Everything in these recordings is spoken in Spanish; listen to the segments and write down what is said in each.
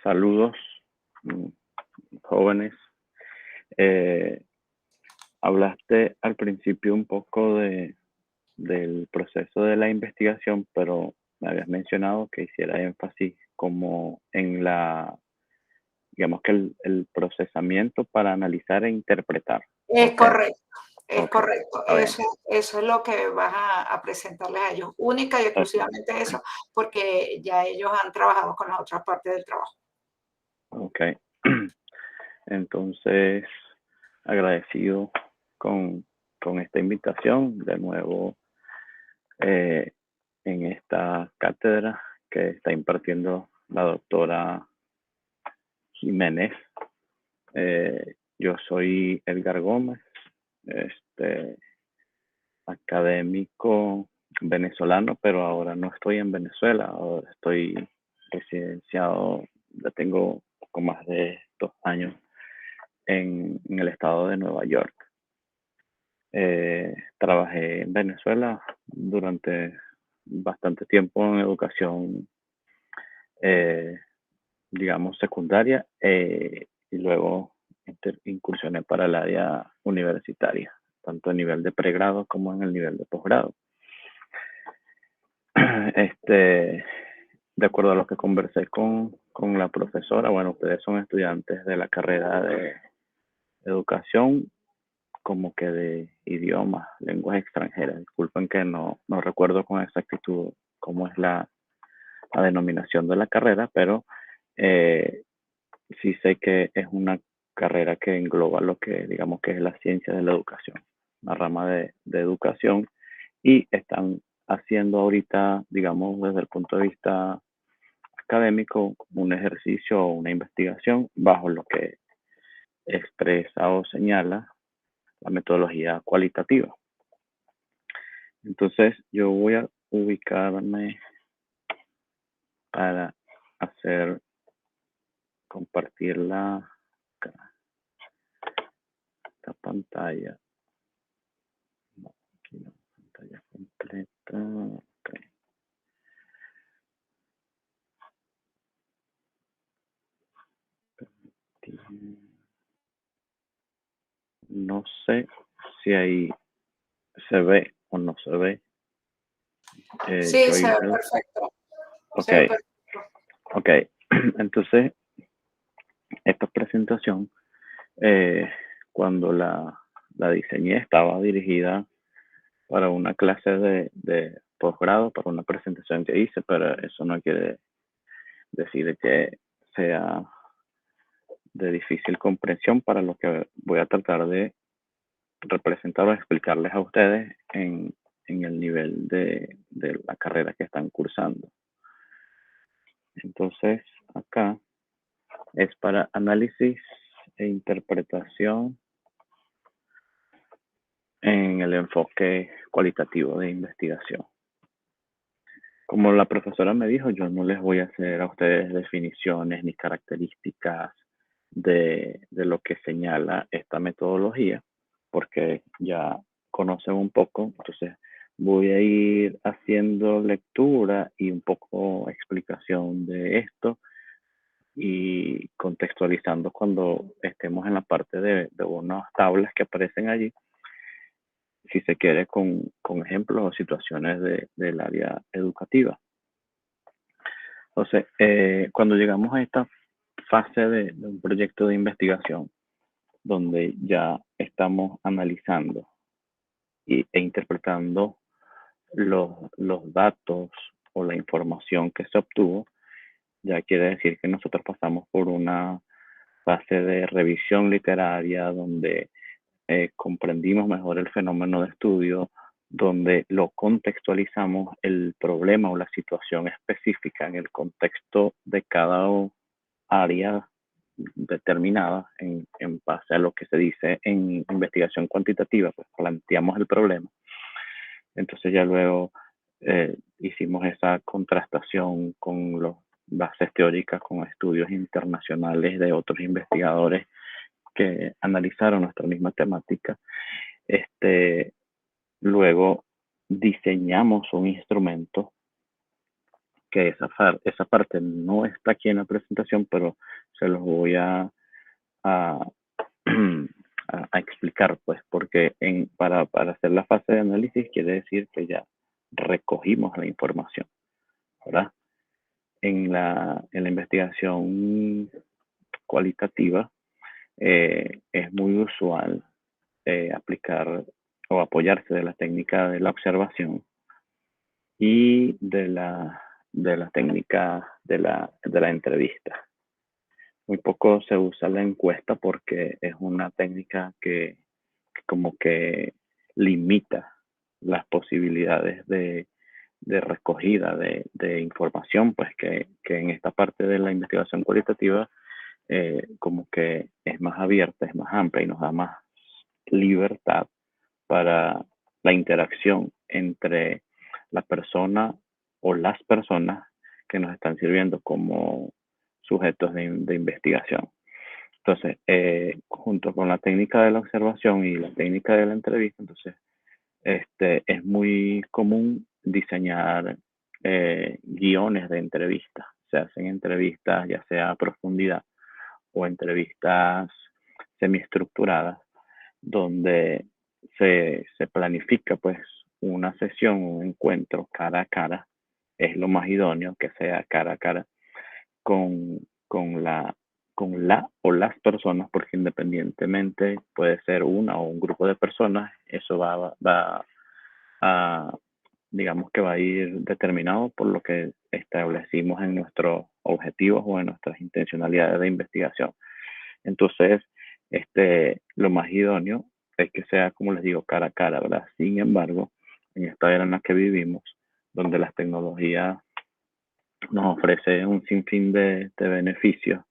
Saludos, mm, jóvenes. Eh, Hablaste al principio un poco del proceso de la investigación, pero me habías mencionado que hiciera énfasis como en digamos que el procesamiento para analizar e interpretar. Es Ok, correcto, es ok, correcto. está bien. Eso es lo que vas a presentarles a ellos, única y Ok, exclusivamente eso, porque ya ellos han trabajado con las otras partes del trabajo. ok. Entonces, agradecido con, con esta invitación de nuevo eh, en esta cátedra que está impartiendo la doctora Jiménez. Yo soy Edgar Gómez, este, académico venezolano, pero ahora no estoy en Venezuela, ahora estoy residenciado, ya tengo poco más de 2 años en el estado de Nueva York. Trabajé en Venezuela durante bastante tiempo en educación, eh, digamos, secundaria, y luego incursioné para el área universitaria, tanto a nivel de pregrado como en el nivel de posgrado. Este, de acuerdo a lo que conversé con la profesora, bueno, ustedes son estudiantes de la carrera de educación como que de idiomas, lenguas extranjeras. Disculpen que no recuerdo con exactitud cómo es la denominación de la carrera, pero eh, sí sé que es una carrera que engloba lo que digamos que es la ciencia de la educación, una rama de educación, y están haciendo ahorita, digamos, desde el punto de vista académico, un ejercicio o una investigación bajo lo que expresa o señala la metodología cualitativa. Entonces, yo voy a ubicarme para hacer, compartir esta pantalla. No, aquí no, pantalla completa. Okay. No sé si ahí se ve o no se ve. Sí, se ve Joyce. perfecto, Ok, se ve perfecto. ok. Entonces, esta presentación, eh, cuando la diseñé, estaba dirigida para una clase de posgrado, para una presentación que hice, pero eso no quiere decir que sea de difícil comprensión para lo que voy a tratar de representar o explicarles a ustedes en el nivel de la carrera que están cursando. Entonces, acá es para análisis e interpretación en el enfoque cualitativo de investigación. Como la profesora me dijo, yo no les voy a hacer a ustedes definiciones ni características de lo que señala esta metodología, porque ya conocen un poco. Entonces voy a ir haciendo lectura y un poco explicación de esto y contextualizando cuando estemos en la parte de unas tablas que aparecen allí, si se quiere, con ejemplos o situaciones del área educativa. Entonces, cuando llegamos a esta fase de un proyecto de investigación, donde ya estamos analizando e interpretando los datos o la información que se obtuvo, ya quiere decir que nosotros pasamos por una fase de revisión literaria donde comprendimos mejor el fenómeno de estudio, donde lo contextualizamos el problema o la situación específica en el contexto de cada área determinada en base a lo que se dice en investigación cuantitativa, pues planteamos el problema. Entonces ya luego hicimos esa contrastación con las bases teóricas, con estudios internacionales de otros investigadores que analizaron nuestra misma temática. Luego diseñamos un instrumento que esa parte no está aquí en la presentación, pero se los voy a, a explicar, pues, porque para hacer la fase de análisis quiere decir que ya recogimos la información, ¿verdad? En la investigación cualitativa es muy usual aplicar o apoyarse de la técnica de la observación y de la técnica de la entrevista. Muy poco se usa la encuesta porque es una técnica que como que limita las posibilidades de recogida de información, pues que en esta parte de la investigación cualitativa como que es más abierta, es más amplia y nos da más libertad para la interacción entre la persona o las personas que nos están sirviendo como sujetos de investigación. Entonces, junto con la técnica de la observación y la técnica de la entrevista, entonces, es muy común diseñar guiones de entrevistas. Se hacen entrevistas ya sea a profundidad o entrevistas semiestructuradas, donde se planifica pues una sesión, un encuentro cara a cara. Es lo más idóneo que sea cara a cara con, con la con la o las personas, porque independientemente puede ser una o un grupo de personas, eso va a, digamos que va a ir determinado por lo que establecimos en nuestros objetivos o en nuestras intencionalidades de investigación. Entonces, lo más idóneo es que sea, como les digo, cara a cara, ¿verdad? Sin embargo, en esta era en la que vivimos, donde las tecnologías nos ofrecen un sinfín de beneficios,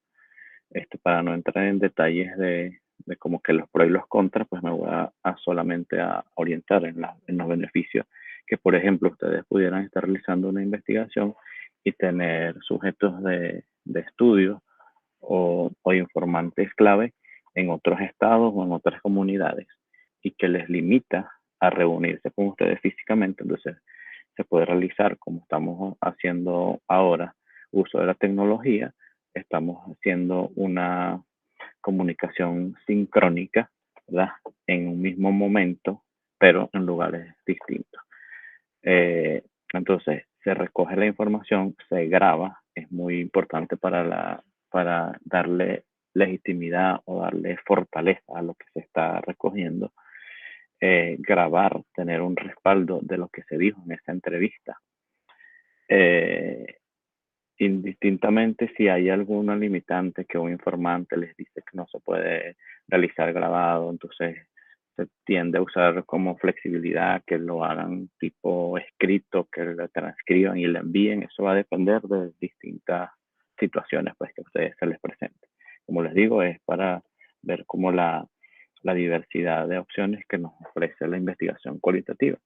para no entrar en detalles de como que los pros y los contras, pues me voy a solamente a orientar en los beneficios. Que, por ejemplo, ustedes pudieran estar realizando una investigación y tener sujetos de estudio o informantes clave en otros estados o en otras comunidades y que les limita a reunirse con ustedes físicamente. Entonces, se puede realizar como estamos haciendo ahora, uso de la tecnología. Estamos haciendo una comunicación sincrónica, ¿verdad? En un mismo momento, pero en lugares distintos. Entonces, se recoge la información, se graba, es muy importante para darle legitimidad o darle fortaleza a lo que se está recogiendo. Grabar, tener un respaldo de lo que se dijo en esa entrevista. Indistintamente si hay alguna limitante que un informante les dice que no se puede realizar grabado, entonces se tiende a usar como flexibilidad que lo hagan tipo escrito, que lo transcriban y lo envíen. Eso va a depender de distintas situaciones pues que a ustedes se les presente. Como les digo, es para ver como la diversidad de opciones que nos ofrece la investigación cualitativa.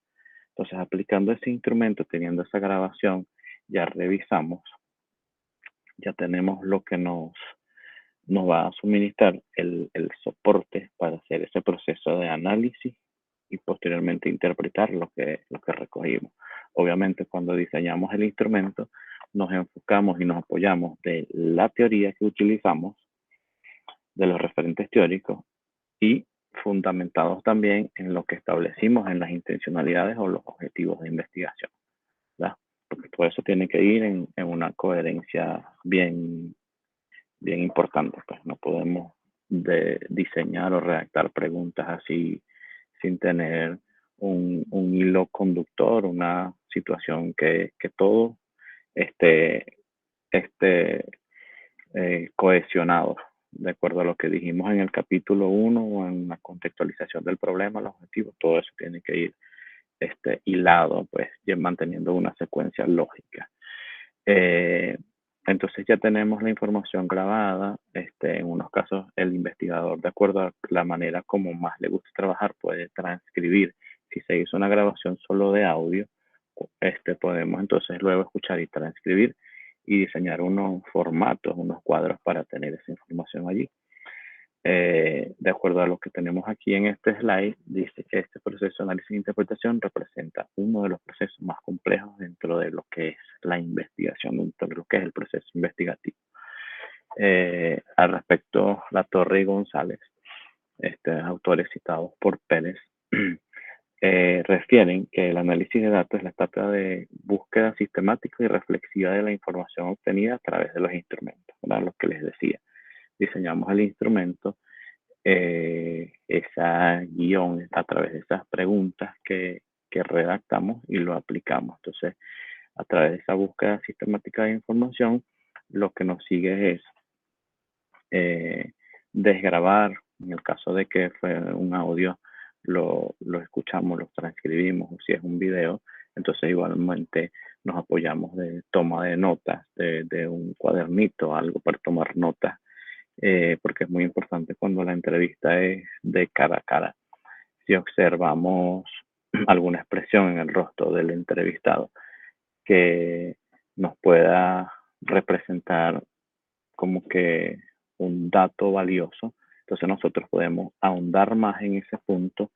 Entonces, aplicando ese instrumento, teniendo esa grabación, ya revisamos, ya tenemos lo que nos va a suministrar el soporte para hacer ese proceso de análisis y posteriormente interpretar lo que recogimos. Obviamente, cuando diseñamos el instrumento, nos enfocamos y nos apoyamos de la teoría que utilizamos, de los referentes teóricos y fundamentados también en lo que establecimos en las intencionalidades o los objetivos de investigación, ¿verdad? Porque todo eso tiene que ir en una coherencia bien importante. Pues no podemos diseñar o redactar preguntas así sin tener un hilo conductor, una situación que todo esté cohesionado de acuerdo a lo que dijimos en el capítulo 1 o en la contextualización del problema, los objetivos. Todo eso tiene que ir hilado, pues manteniendo una secuencia lógica. Entonces ya tenemos la información grabada. En unos casos el investigador, de acuerdo a la manera como más le gusta trabajar, puede transcribir. Si se hizo una grabación solo de audio, podemos entonces luego escuchar y transcribir y diseñar unos formatos, unos cuadros para tener esa información allí. De acuerdo a lo que tenemos aquí en este slide, dice que este proceso de análisis e interpretación representa uno de los procesos más complejos dentro de lo que es la investigación dentro de lo que es el proceso investigativo. Al respecto, Latorre y González, autores citados por Pérez, refieren que el análisis de datos es la etapa de búsqueda sistemática y reflexiva de la información obtenida a través de los instrumentos, ¿verdad? Lo que les decía. Diseñamos el instrumento, esa guión a través de esas preguntas que redactamos y lo aplicamos. Entonces, a través de esa búsqueda sistemática de información, lo que nos sigue es desgrabar, en el caso de que fue un audio, lo escuchamos, lo transcribimos, o si es un video, entonces igualmente nos apoyamos de toma de notas, de un cuadernito, algo para tomar notas, porque es muy importante cuando la entrevista es de cara a cara. Si observamos alguna expresión en el rostro del entrevistado que nos pueda representar como que un dato valioso, entonces nosotros podemos ahondar más en ese punto,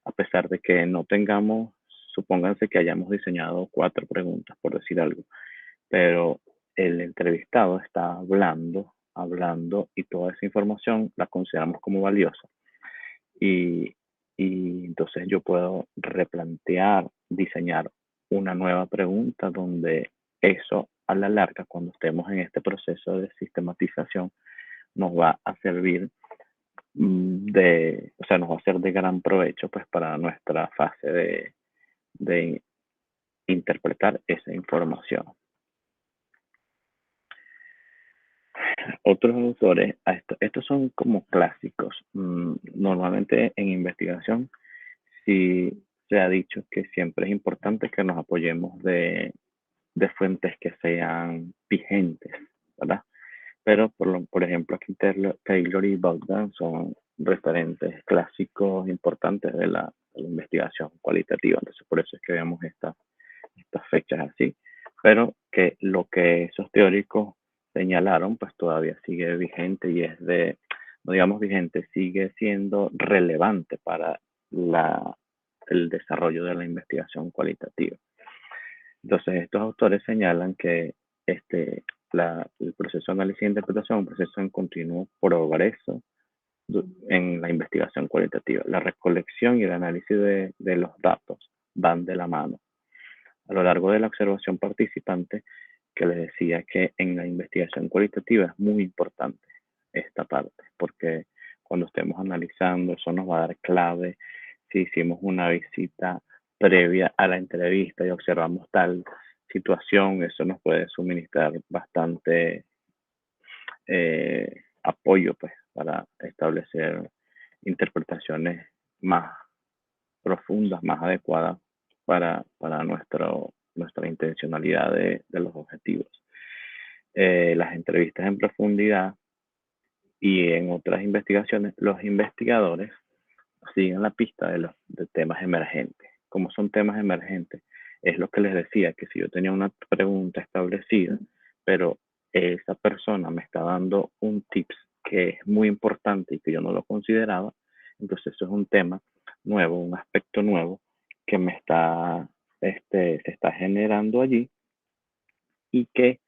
a pesar de que no tengamos, supónganse que hayamos diseñado 4 preguntas, por decir algo, pero el entrevistado está hablando, y toda esa información la consideramos como valiosa. Y entonces yo puedo replantear, diseñar una nueva pregunta donde eso a la larga, cuando estemos en este proceso de sistematización, nos va a servir nos va a ser de gran provecho pues para nuestra fase de interpretar esa información. Otros autores, estos son como clásicos. Normalmente en investigación sí se ha dicho que siempre es importante que nos apoyemos de fuentes que sean vigentes, ¿verdad? Pero por ejemplo aquí Taylor y Bogdan son referentes clásicos importantes de la investigación cualitativa, entonces por eso es que vemos estas fechas así, pero que lo que esos teóricos señalaron pues todavía sigue vigente y no digamos vigente, sigue siendo relevante para el desarrollo de la investigación cualitativa. Entonces estos autores señalan que el proceso de análisis e interpretación es un proceso en continuo progreso en la investigación cualitativa. La recolección y el análisis de los datos van de la mano. A lo largo de la observación participante, que les decía que en la investigación cualitativa es muy importante esta parte, porque cuando estemos analizando, eso nos va a dar clave si hicimos una visita previa a la entrevista y observamos tal situación, eso nos puede suministrar bastante apoyo pues, para establecer interpretaciones más profundas, más adecuadas para nuestra intencionalidad de los objetivos. Las entrevistas en profundidad y en otras investigaciones, los investigadores siguen la pista de temas emergentes. Como son temas emergentes, es lo que les decía, que si yo tenía una pregunta establecida, pero esa persona me está dando un tips que es muy importante y que yo no lo consideraba, entonces eso es un tema nuevo, un aspecto nuevo que se está generando allí y que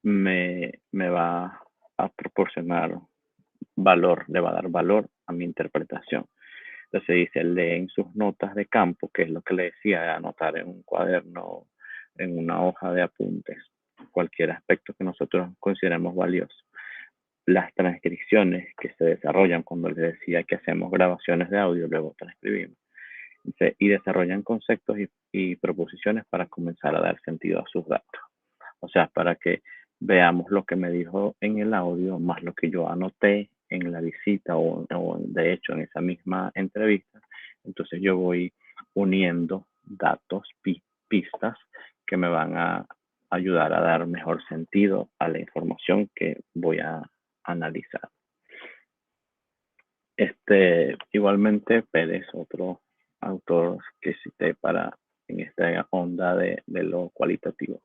me va a proporcionar valor, le va a dar valor a mi interpretación. Entonces dice, lee en sus notas de campo, que es lo que le decía, de anotar en un cuaderno, en una hoja de apuntes, cualquier aspecto que nosotros consideremos valioso. Las transcripciones que se desarrollan cuando les decía que hacemos grabaciones de audio, luego transcribimos, y desarrollan conceptos y proposiciones para comenzar a dar sentido a sus datos. O sea, para que veamos lo que me dijo en el audio, más lo que yo anoté en la visita o de hecho en esa misma entrevista. Entonces yo voy uniendo datos, pistas que me van a ayudar a dar mejor sentido a la información que voy a analizar. Igualmente Pérez, otro autor que cité en esta onda de lo cualitativo,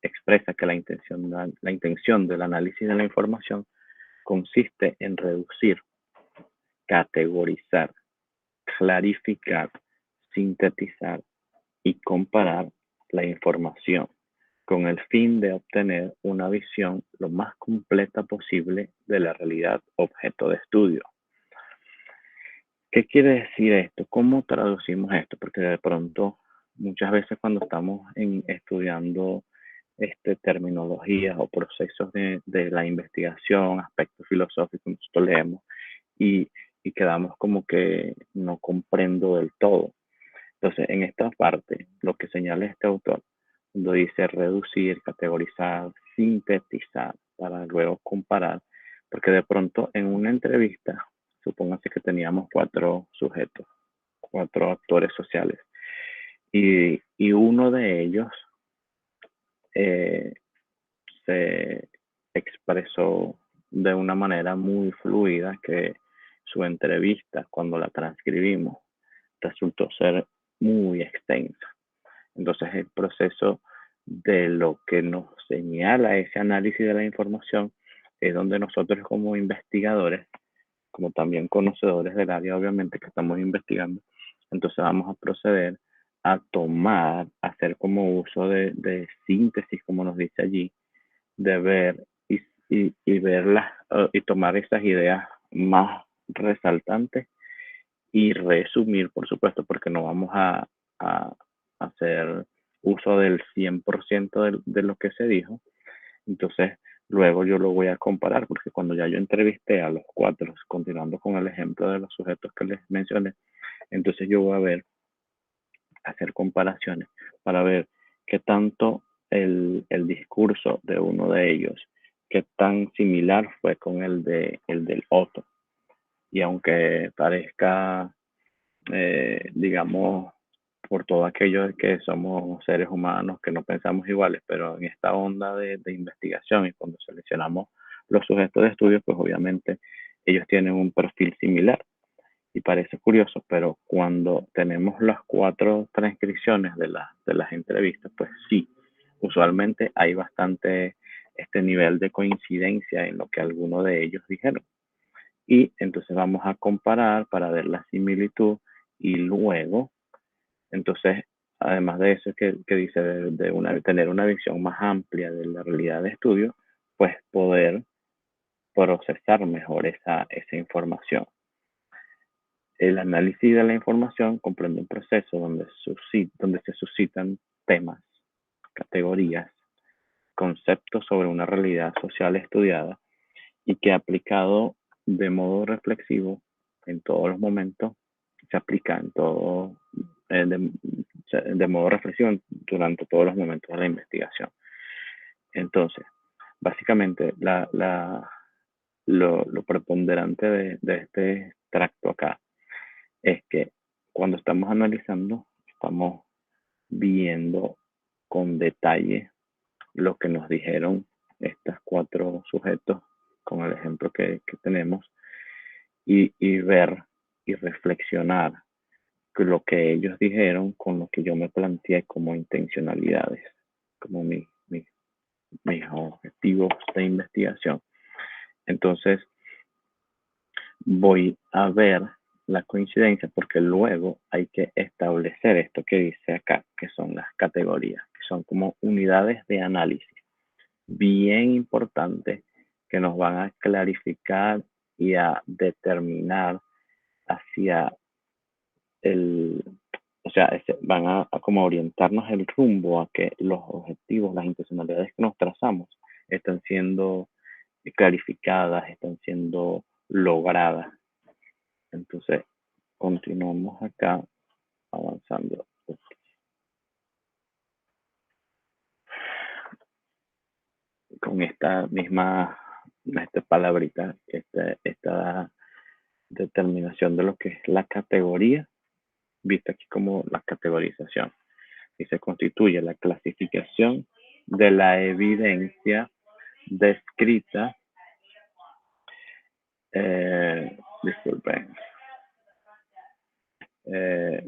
expresa que la intención del análisis de la información consiste en reducir, categorizar, clarificar, sintetizar y comparar la información con el fin de obtener una visión lo más completa posible de la realidad objeto de estudio. ¿Qué quiere decir esto? ¿Cómo traducimos esto? Porque de pronto, muchas veces cuando estamos estudiando terminologías o procesos de la investigación, aspectos filosóficos, nosotros leemos y, y quedamos como que no comprendo del todo. Entonces, en esta parte, lo que señala este autor, cuando dice reducir, categorizar, sintetizar, para luego comparar, porque de pronto en una entrevista, supóngase que teníamos 4 sujetos, 4 actores sociales, y uno de ellos se expresó de una manera muy fluida que su entrevista, cuando la transcribimos, resultó ser muy extensa. Entonces, el proceso de lo que nos señala ese análisis de la información es donde nosotros como investigadores, como también conocedores del área, obviamente, que estamos investigando, entonces vamos a proceder a tomar, a hacer como uso de síntesis, como nos dice allí, de ver y verlas y tomar esas ideas más resaltantes y resumir, por supuesto, porque no vamos a hacer uso del 100% de lo que se dijo. Entonces, luego yo lo voy a comparar, porque cuando ya yo entrevisté a los 4, continuando con el ejemplo de los sujetos que les mencioné, entonces yo voy a ver, hacer comparaciones para ver qué tanto el discurso de uno de ellos, qué tan similar fue con el del otro. Y aunque parezca, digamos, por todo aquello de que somos seres humanos que no pensamos iguales, pero en esta onda de investigación y cuando seleccionamos los sujetos de estudio, pues obviamente ellos tienen un perfil similar. Y parece curioso, pero cuando tenemos las 4 transcripciones de las entrevistas, pues sí, usualmente hay bastante este nivel de coincidencia en lo que algunos de ellos dijeron. Y entonces vamos a comparar para ver la similitud y luego, entonces, además de eso que dice tener una visión más amplia de la realidad de estudio, pues poder procesar mejor esa información. El análisis de la información comprende un proceso donde se suscitan temas, categorías, conceptos sobre una realidad social estudiada y que aplicado de modo reflexivo en todos los momentos, se aplica en todo, de modo reflexivo durante todos los momentos de la investigación. Entonces, básicamente, lo preponderante de este tracto acá es que cuando estamos analizando, estamos viendo con detalle lo que nos dijeron estos 4 sujetos con el ejemplo que tenemos y ver y reflexionar lo que ellos dijeron con lo que yo me planteé como intencionalidades, como mis objetivos de investigación. Entonces, voy a ver la coincidencia porque luego hay que establecer esto que dice acá, que son las categorías, que son como unidades de análisis bien importantes que nos van a clarificar y a determinar hacia o sea, van a como orientarnos el rumbo a que los objetivos, las intencionalidades que nos trazamos están siendo clarificadas, están siendo logradas. Entonces, continuamos acá avanzando. Con esta misma palabrita, esta determinación de lo que es la categoría, vista aquí como la categorización. Y se constituye la clasificación de la evidencia descrita. Disculpen. Es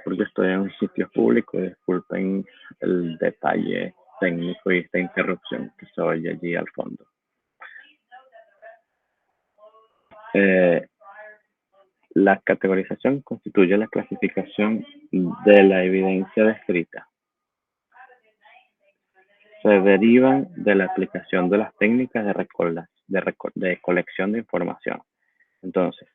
porque estoy en un sitio público, disculpen el detalle técnico y esta interrupción que se oye allí al fondo. La categorización constituye la clasificación de la evidencia descrita. se derivan de la aplicación de las técnicas de colección de información. Entonces,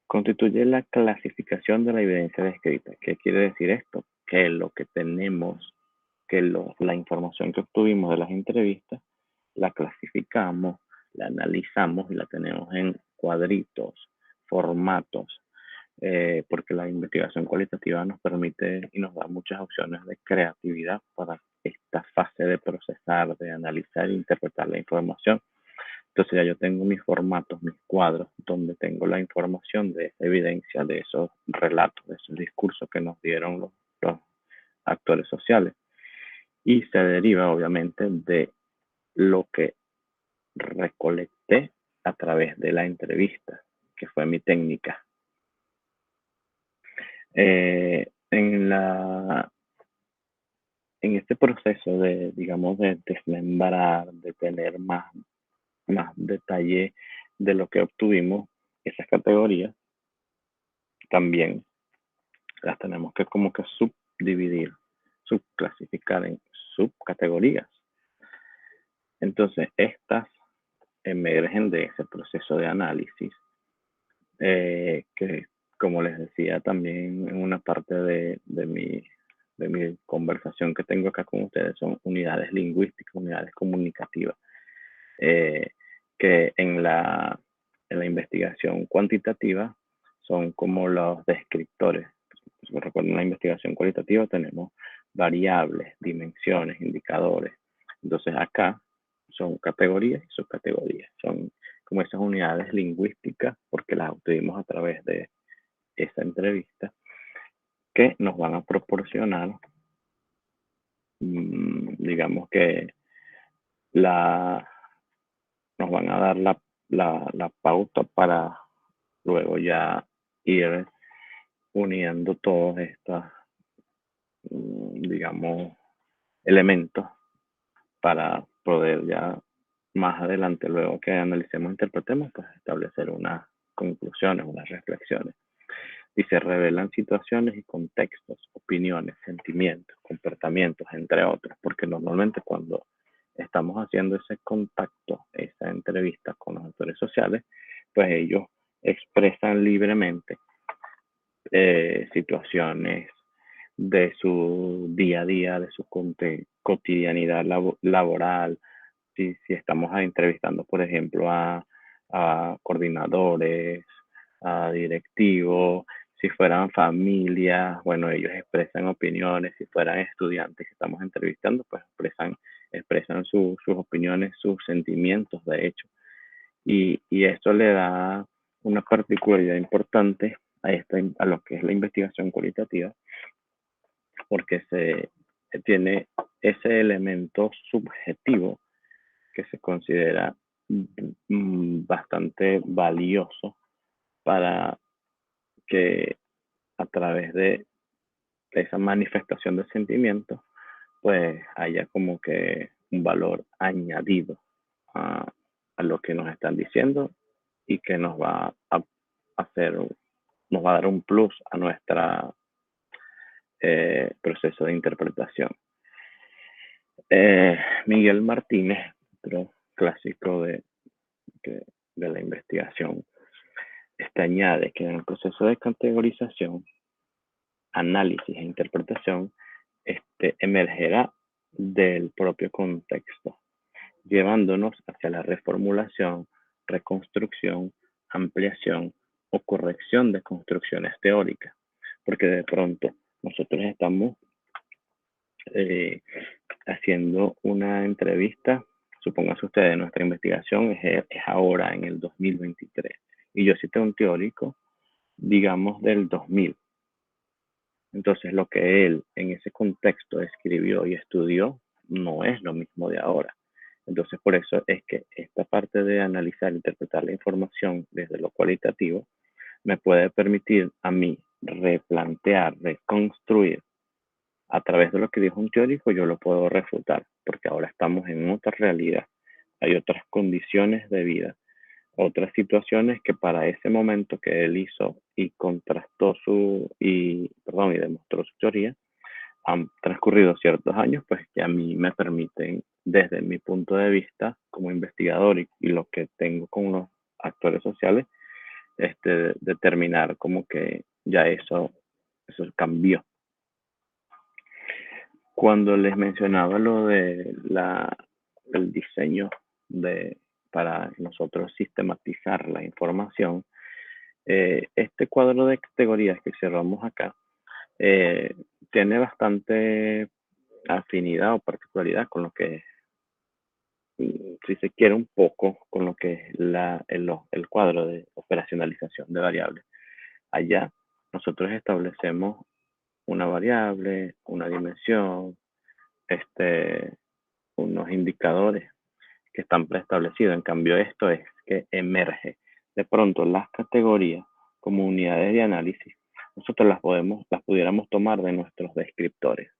constituye la clasificación de la evidencia descrita. ¿Qué quiere decir esto? Que lo que tenemos, la información que obtuvimos de las entrevistas, la clasificamos, la analizamos y la tenemos en cuadritos, formatos, porque la investigación cualitativa nos permite y nos da muchas opciones de creatividad para esta fase de procesar, de analizar e interpretar la información. Entonces ya yo tengo mis formatos, mis cuadros, donde tengo la información de esa evidencia, de esos relatos, de esos discursos que nos dieron los actores sociales. Y se deriva obviamente de lo que recolecté a través de la entrevista, que fue mi técnica. En este proceso de, digamos, de desmembrar, de tener más detalle de lo que obtuvimos, esas categorías también las tenemos que como que subdividir, subclasificar en subcategorías. Entonces, estas emergen de ese proceso de análisis, que como les decía también en una parte de mi conversación que tengo acá con ustedes, son unidades lingüísticas, unidades comunicativas, que en la investigación cuantitativa son como los descriptores. Recuerden, en la investigación cualitativa tenemos variables, dimensiones, indicadores. Entonces acá son categorías y subcategorías. Son como esas unidades lingüísticas, porque las obtuvimos a través de esa entrevista, que nos van a proporcionar, digamos que nos van a dar la pauta para luego ya ir uniendo todos estos, digamos, elementos para poder ya más adelante, luego que analicemos e interpretemos, pues establecer unas conclusiones, unas reflexiones. Y se revelan situaciones y contextos, opiniones, sentimientos, comportamientos, entre otros, porque normalmente cuando estamos haciendo ese contacto, esa entrevista con los actores sociales, pues ellos expresan libremente situaciones de su día a día, de su cotidianidad laboral. Si estamos entrevistando, por ejemplo, a coordinadores, a directivos, si fueran familias, bueno, ellos expresan opiniones. Si fueran estudiantes que estamos entrevistando, pues expresan sus opiniones, sus sentimientos, de hecho. Y esto le da una particularidad importante a lo que es la investigación cualitativa, porque se tiene ese elemento subjetivo que se considera bastante valioso para que a través de esa manifestación de sentimientos, pues haya como que un valor añadido a lo que nos están diciendo, y que nos va a dar un plus a nuestra proceso de interpretación. Miguel Martínez, otro clásico de la investigación, añade que en el proceso de categorización, análisis e interpretación, emergerá del propio contexto, llevándonos hacia la reformulación, reconstrucción, ampliación o corrección de construcciones teóricas, porque de pronto nosotros estamos haciendo una entrevista. Supóngase ustedes, nuestra investigación es ahora en el 2023, y yo cité un teórico, digamos, del 2000. Entonces, lo que él en ese contexto escribió y estudió no es lo mismo de ahora. Entonces, por eso es que esta parte de analizar e interpretar la información desde lo cualitativo me puede permitir a mí replantear, reconstruir a través de lo que dijo un teórico. Yo lo puedo refutar, porque ahora estamos en otra realidad. Hay otras condiciones de vida, otras situaciones que para ese momento que él hizo y contrastó y demostró su teoría, han transcurrido ciertos años, pues que a mí me permiten, desde mi punto de vista como investigador y lo que tengo con los actores sociales, determinar como que ya eso cambió. Cuando les mencionaba lo de el diseño para nosotros sistematizar la información, este cuadro de categorías que cerramos acá tiene bastante afinidad o particularidad con lo que, si se quiere, un poco con lo que es el cuadro de operacionalización de variables. Allá nosotros establecemos una variable, una dimensión, unos indicadores que están preestablecidos. En cambio, esto es que emerge. De pronto, las categorías como unidades de análisis, nosotros las pudiéramos tomar de nuestros descriptores.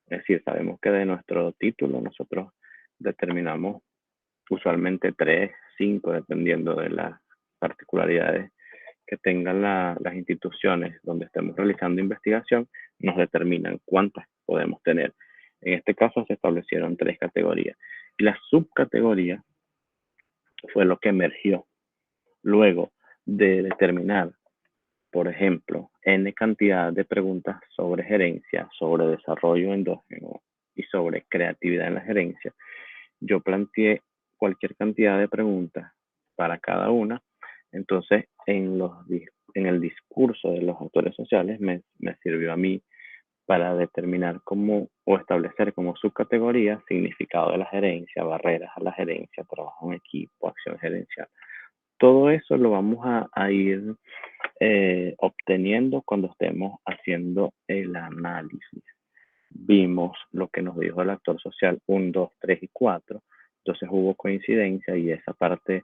Es decir, sabemos que de nuestro título nosotros determinamos usualmente 3, 5, dependiendo de las particularidades que tengan las instituciones donde estemos realizando investigación, nos determinan cuántas podemos tener. En este caso se establecieron 3 categorías. Y la subcategoría fue lo que emergió luego de determinar, por ejemplo, N cantidad de preguntas sobre gerencia, sobre desarrollo endógeno y sobre creatividad en la gerencia. Yo planteé cualquier cantidad de preguntas para cada una. Entonces, en el discurso de los autores sociales me sirvió a mí para determinar o establecer como subcategoría significado de la gerencia, barreras a la gerencia, trabajo en equipo, acción gerencial. Todo eso lo vamos a ir obteniendo cuando estemos haciendo el análisis. Vimos lo que nos dijo el actor social 1, 2, 3 y 4. Entonces hubo coincidencia y esa parte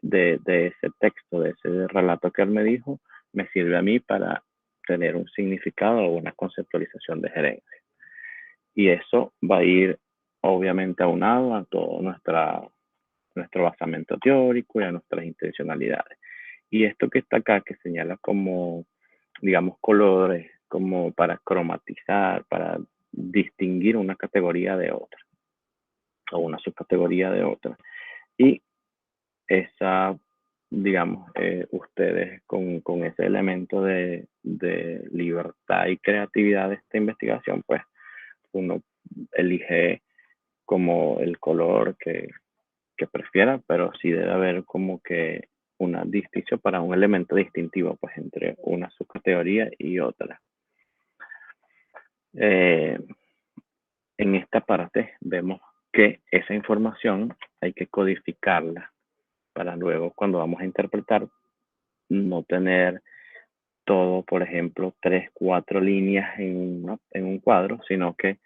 de ese texto, de ese relato que él me dijo, me sirve a mí para tener un significado o una conceptualización de gerencia. Y eso va a ir obviamente aunado a todo nuestro basamento teórico y a nuestras intencionalidades. Y esto que está acá, que señala como, digamos, colores, como para cromatizar, para distinguir una categoría de otra, o una subcategoría de otra. Y esa, digamos, ustedes con ese elemento de libertad y creatividad de esta investigación, pues uno elige como el color que prefiera, pero sí debe haber como que una distinción para un elemento distintivo, pues entre una subcategoría y otra. En esta parte vemos que esa información hay que codificarla para luego, cuando vamos a interpretar, no tener todo, por ejemplo, 3, 4 líneas en un cuadro, sino que,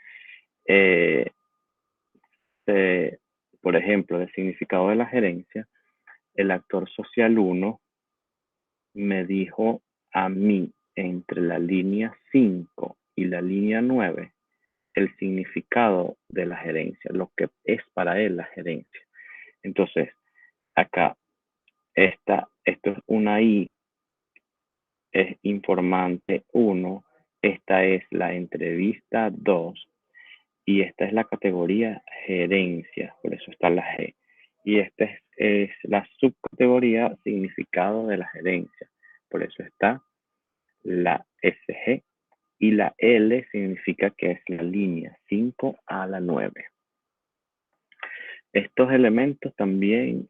por ejemplo, el significado de la gerencia, el actor social 1 me dijo a mí entre la línea 5 y la línea 9 el significado de la gerencia, lo que es para él la gerencia. Entonces, acá, esto es una I, es informante 1, esta es la entrevista 2 y esta es la categoría gerencia, por eso está la G. Y esta es la subcategoría significado de la gerencia, por eso está la SG. Y la L significa que es la línea 5 a la 9. Estos elementos también,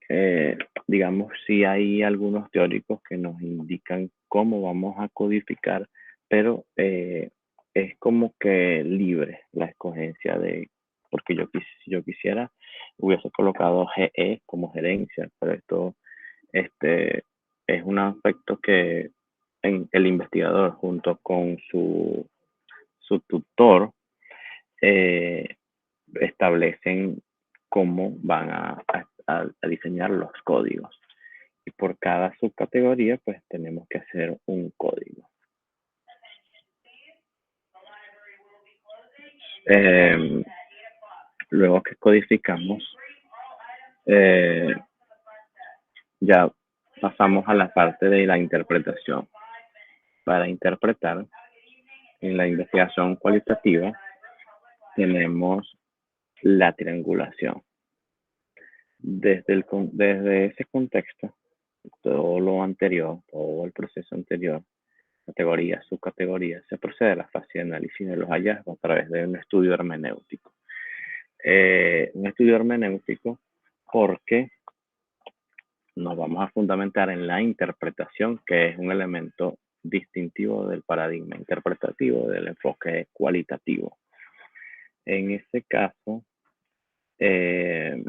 digamos, sí hay algunos teóricos que nos indican cómo vamos a codificar, pero es como que libre la escogencia porque si yo quisiera, hubiese colocado GE como gerencia, pero esto es un aspecto que el investigador junto con su tutor establecen cómo van a diseñar los códigos. Y por cada subcategoría, pues tenemos que hacer un código. Luego que codificamos, ya pasamos a la parte de la interpretación. Para interpretar, en la investigación cualitativa, tenemos la triangulación. Desde ese contexto, todo lo anterior, todo el proceso anterior, categorías, subcategorías, se procede a la fase de análisis de los hallazgos a través de un estudio hermenéutico. Un estudio hermenéutico porque nos vamos a fundamentar en la interpretación, que es un elemento distintivo del paradigma interpretativo, del enfoque cualitativo. En ese caso, de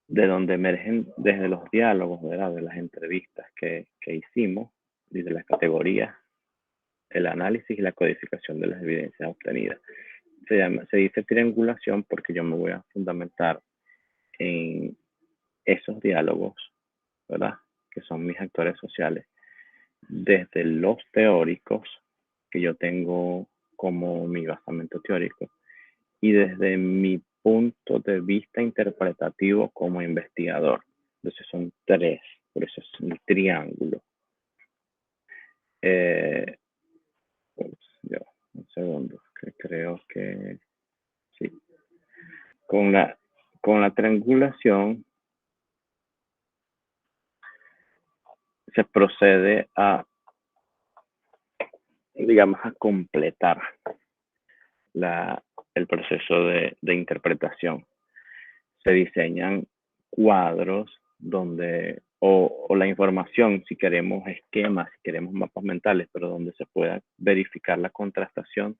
donde emergen desde los diálogos, ¿verdad? De las entrevistas que hicimos y de las categorías, el análisis y la codificación de las evidencias obtenidas. Se dice triangulación porque yo me voy a fundamentar en esos diálogos, ¿verdad? Que son mis actores sociales, desde los teóricos que yo tengo como mi basamento teórico y desde mi punto de vista interpretativo como investigador. Entonces son tres, por eso es un triángulo. Un segundo, que creo que sí. Con la triangulación se procede a, digamos, a completar el proceso de interpretación. Se diseñan cuadros donde, o la información, si queremos esquemas, si queremos mapas mentales, pero donde se pueda verificar la contrastación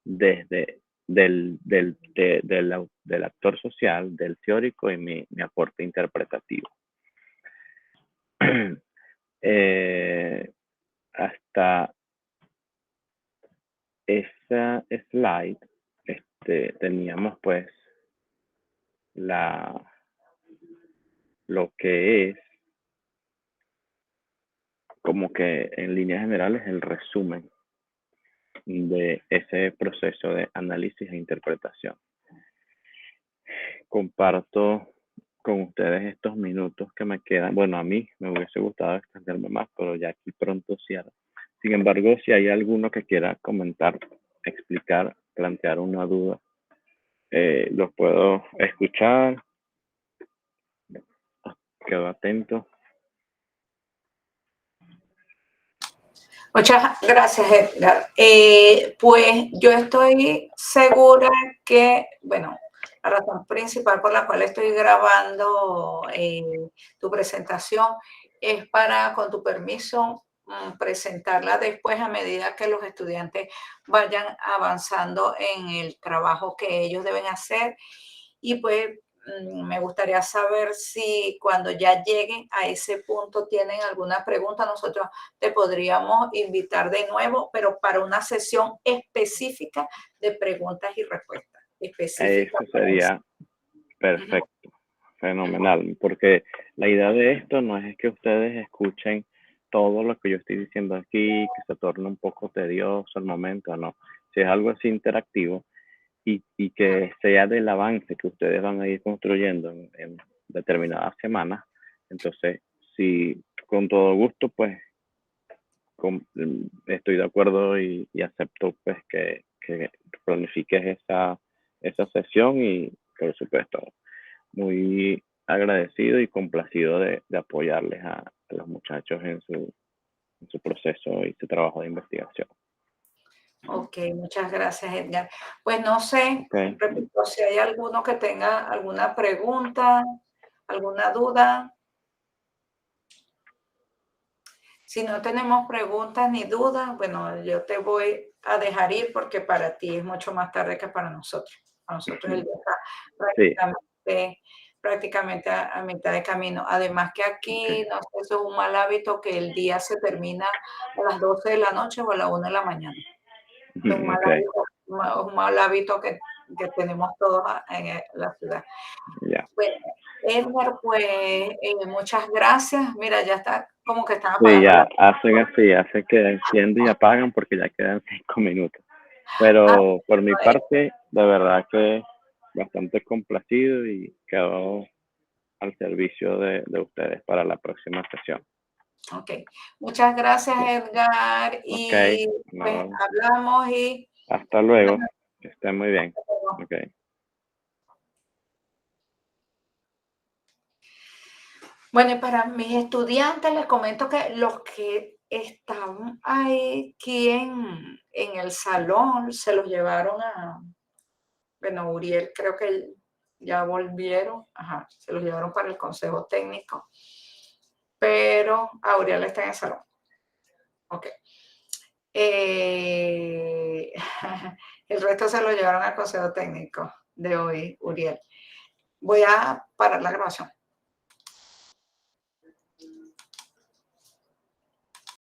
desde del actor social, del teórico y mi aporte interpretativo. Hasta esa slide teníamos pues lo que es como que en líneas generales el resumen de ese proceso de análisis e interpretación. Comparto con ustedes estos minutos que me quedan. Bueno, a mí me hubiese gustado extenderme más, pero ya aquí pronto cierro. Sin embargo, si hay alguno que quiera comentar, explicar, plantear una duda, los puedo escuchar. Quedo atento. Muchas gracias, Edgar. Pues yo estoy segura que, bueno, la razón principal por la cual estoy grabando tu presentación es para, con tu permiso, presentarla después a medida que los estudiantes vayan avanzando en el trabajo que ellos deben hacer. Y pues me gustaría saber si cuando ya lleguen a ese punto tienen alguna pregunta. Nosotros te podríamos invitar de nuevo, pero para una sesión específica de preguntas y respuestas. Eso sería perfecto, fenomenal, porque la idea de esto no es que ustedes escuchen todo lo que yo estoy diciendo aquí, que se torne un poco tedioso el momento, no. Si es algo así interactivo, y que sea del avance que ustedes van a ir construyendo en determinadas semanas. Entonces, si con todo gusto, pues estoy de acuerdo y acepto pues que planifiques esa sesión y por supuesto muy agradecido y complacido de apoyarles a los muchachos en su proceso y su trabajo de investigación. Ok, muchas gracias, Edgar. Pues no sé, repito, si hay alguno que tenga alguna pregunta, alguna duda. Si no tenemos preguntas ni dudas, bueno, yo te voy a dejar ir porque para ti es mucho más tarde que para nosotros. Para nosotros el día está prácticamente a mitad de camino. Además que aquí, no sé, eso es un mal hábito que el día se termina a las 12 de la noche o a la 1 de la mañana. Es un mal hábito que tenemos todos en la ciudad. Bueno, Edgar, pues muchas gracias. Mira, ya está como que están apagando. Sí, ya hacen así, hacen que encienden y apagan porque ya quedan 5 minutos. Pero por mi parte, de verdad que bastante complacido y quedo al servicio de ustedes para la próxima sesión. Ok, muchas gracias, Edgar. Y pues hablamos y hasta luego. Que esté muy bien. Ok. Bueno, y para mis estudiantes les comento que los que están aquí en el salón se los llevaron a, bueno, Uriel creo que ya volvieron, ajá, se los llevaron para el consejo técnico, pero Uriel está en el salón. Ok. Eh, el resto se lo llevaron al consejo técnico de hoy, Uriel. Voy a parar la grabación.